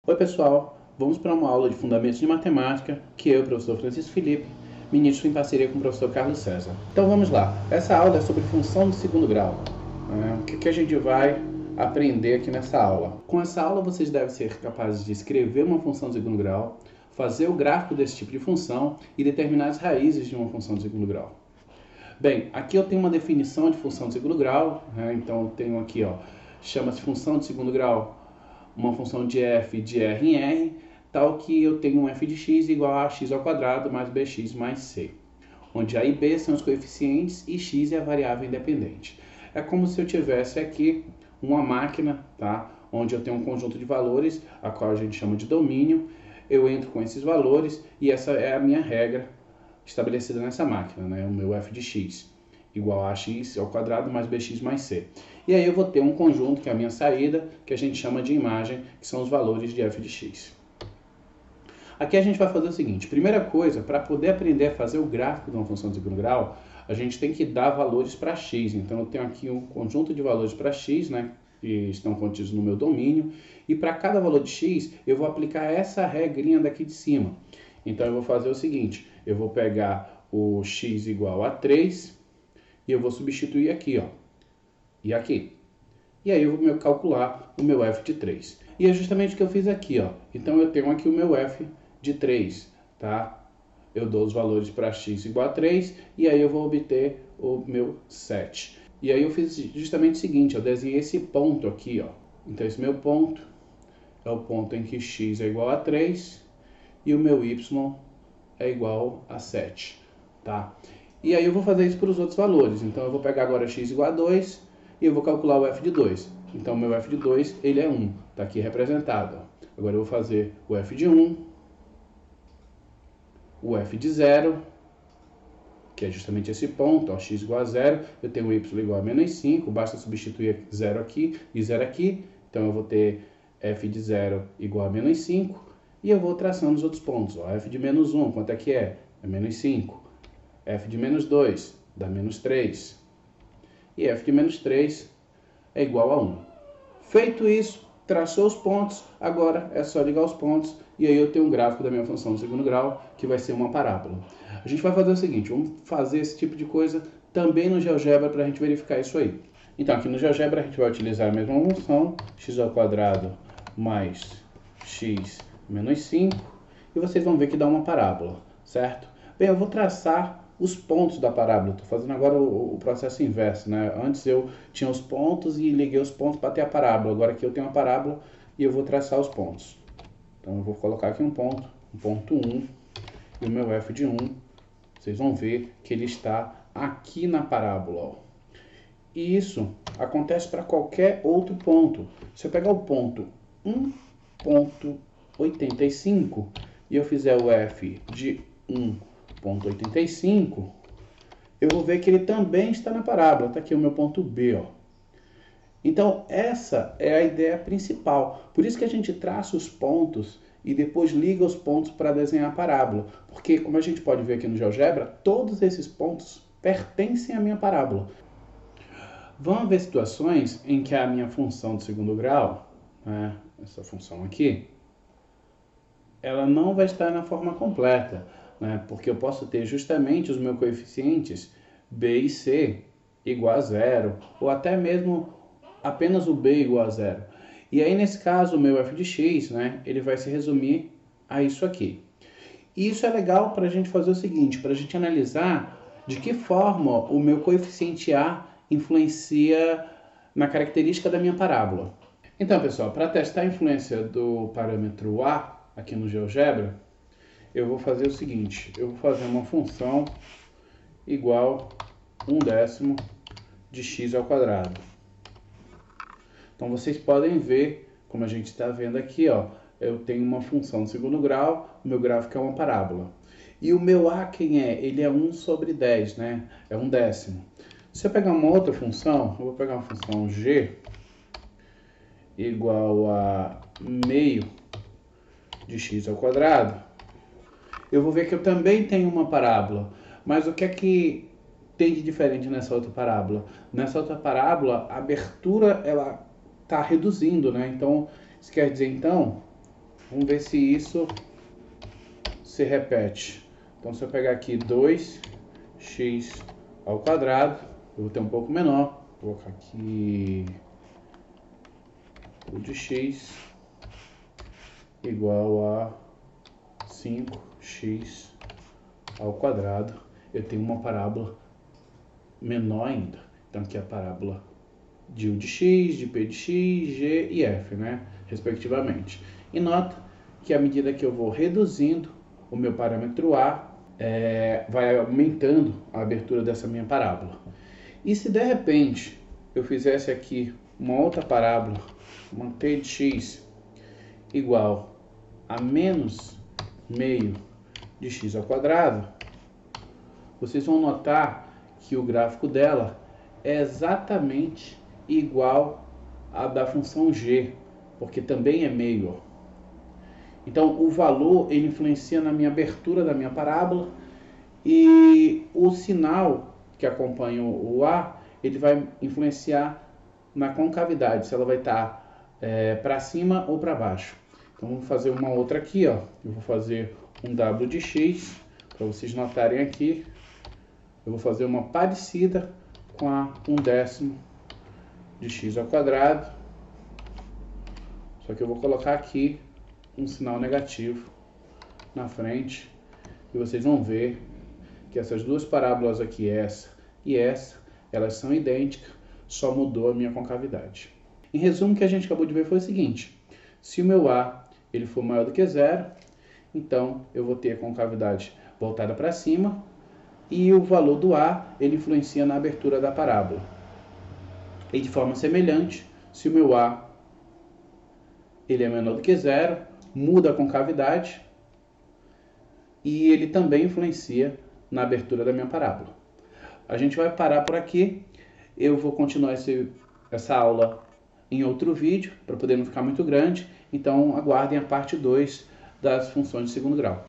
Oi pessoal, vamos para uma aula de Fundamentos de Matemática que eu, professor Francisco Felipe, ministro em parceria com o professor Carlos César. Então vamos lá, essa aula é sobre função de segundo grau. O que a gente vai aprender aqui nessa aula? Com essa aula vocês devem ser capazes de escrever uma função de segundo grau, fazer o gráfico desse tipo de função e determinar as raízes de uma função de segundo grau. Bem, aqui eu tenho uma definição de função de segundo grau, então eu tenho aqui, chama-se função de segundo grau, uma função de f de r em r, tal que eu tenho um f de x igual a x ao quadrado mais bx mais c, onde a e b são os coeficientes e x é a variável independente. É como se eu tivesse aqui uma máquina, tá? Onde eu tenho um conjunto de valores, a qual a gente chama de domínio, eu entro com esses valores e essa é a minha regra estabelecida nessa máquina, né? O meu f de x igual a x ao quadrado mais bx mais c. E aí eu vou ter um conjunto, que é a minha saída, que a gente chama de imagem, que são os valores de f de x. Aqui a gente vai fazer o seguinte, primeira coisa, para poder aprender a fazer o gráfico de uma função de segundo grau, a gente tem que dar valores para x. Então eu tenho aqui um conjunto de valores para x, né, que estão contidos no meu domínio, e para cada valor de x eu vou aplicar essa regrinha daqui de cima. Então eu vou fazer o seguinte, eu vou pegar o x igual a 3, e eu vou substituir aqui, e aqui. E aí eu vou calcular o meu f de 3. E é justamente o que eu fiz aqui, Então eu tenho aqui o meu f de 3, tá? Eu dou os valores para x igual a 3, e aí eu vou obter o meu 7. E aí eu fiz justamente o seguinte, eu desenhei esse ponto aqui, Então esse meu ponto é o ponto em que x é igual a 3, e o meu y é igual a 7, tá? E aí eu vou fazer isso para os outros valores. Então eu vou pegar agora x igual a 2 e eu vou calcular o f de 2. Então o meu f de 2 ele é 1, está aqui representado. Agora eu vou fazer o f de 1, o f de 0, que é justamente esse ponto, x igual a 0, eu tenho y igual a menos 5, basta substituir 0 aqui e 0 aqui, então eu vou ter f de 0 igual a menos 5, e eu vou traçando os outros pontos, f de menos 1, quanto é que é? É menos 5. F de menos 2 dá menos 3. E f de menos 3 é igual a 1. Feito isso, traçou os pontos, agora é só ligar os pontos e aí eu tenho um gráfico da minha função de segundo grau, que vai ser uma parábola. A gente vai fazer o seguinte, vamos fazer esse tipo de coisa também no GeoGebra para a gente verificar isso aí. Então aqui no GeoGebra a gente vai utilizar a mesma função, x ao quadrado mais x menos 5, e vocês vão ver que dá uma parábola, certo? Bem, eu vou traçar os pontos da parábola. Estou fazendo agora o processo inverso, né? Antes eu tinha os pontos e liguei os pontos para ter a parábola. Agora aqui eu tenho a parábola e eu vou traçar os pontos. Então eu vou colocar aqui um ponto 1, e o meu f de 1, vocês vão ver que ele está aqui na parábola, E isso acontece para qualquer outro ponto. Se eu pegar o ponto 1,85 e eu fizer o f de 1,85, eu vou ver que ele também está na parábola. Está aqui o meu ponto B, Então, essa é a ideia principal. Por isso que a gente traça os pontos e depois liga os pontos para desenhar a parábola. Porque, como a gente pode ver aqui no GeoGebra, todos esses pontos pertencem à minha parábola. Vão haver situações em que a minha função de segundo grau, essa função aqui, ela não vai estar na forma completa, porque eu posso ter justamente os meus coeficientes b e c igual a 0, ou até mesmo apenas o b igual a 0. E aí, nesse caso, o meu f de x, ele vai se resumir a isso aqui. E isso é legal para a gente fazer o seguinte, para a gente analisar de que forma o meu coeficiente a influencia na característica da minha parábola. Então, pessoal, para testar a influência do parâmetro a aqui no GeoGebra, eu vou fazer o seguinte, eu vou fazer uma função igual 1/10 de x ao quadrado. Então vocês podem ver, como a gente está vendo aqui, eu tenho uma função de segundo grau, o meu gráfico é uma parábola. E o meu a quem é? Ele é 1 sobre 10, É 1/10. Se eu pegar uma outra função, eu vou pegar uma função g igual a meio de x ao quadrado, eu vou ver que eu também tenho uma parábola. Mas o que é que tem de diferente nessa outra parábola? Nessa outra parábola, a abertura ela está reduzindo, Então, isso quer dizer, então, Vamos ver se isso se repete. Então, se eu pegar aqui 2x ao quadrado, eu vou ter um pouco menor. Vou colocar aqui o de x igual a 5x ao quadrado. Eu tenho uma parábola menor ainda. Então, aqui é a parábola de U de x, de P de x, G e F, né? Respectivamente. E nota que à medida que eu vou reduzindo o meu parâmetro A, vai aumentando a abertura dessa minha parábola. E se de repente eu fizesse aqui uma outra parábola, uma P de x igual a menos meio de x ao quadrado, vocês vão notar que o gráfico dela é exatamente igual à da função g, porque também é meio. Então, o valor ele influencia na minha abertura da minha parábola e o sinal que acompanha o A, ele vai influenciar na concavidade, se ela vai estar para cima ou para baixo. Então, vamos fazer uma outra aqui, ó. Eu vou fazer um W de x, para vocês notarem aqui. Eu vou fazer uma parecida com a 1/10 de x ao quadrado. Só que eu vou colocar aqui um sinal negativo na frente. E vocês vão ver que essas duas parábolas aqui, essa e essa, elas são idênticas, só mudou a minha concavidade. Em resumo, o que a gente acabou de ver foi o seguinte: se o meu A ele for maior do que zero, então eu vou ter a concavidade voltada para cima e o valor do A ele influencia na abertura da parábola. E de forma semelhante, se o meu A ele é menor do que zero, muda a concavidade e ele também influencia na abertura da minha parábola. A gente vai parar por aqui. Eu vou continuar essa aula em outro vídeo, para poder não ficar muito grande. Então, aguardem a parte 2 das funções de segundo grau.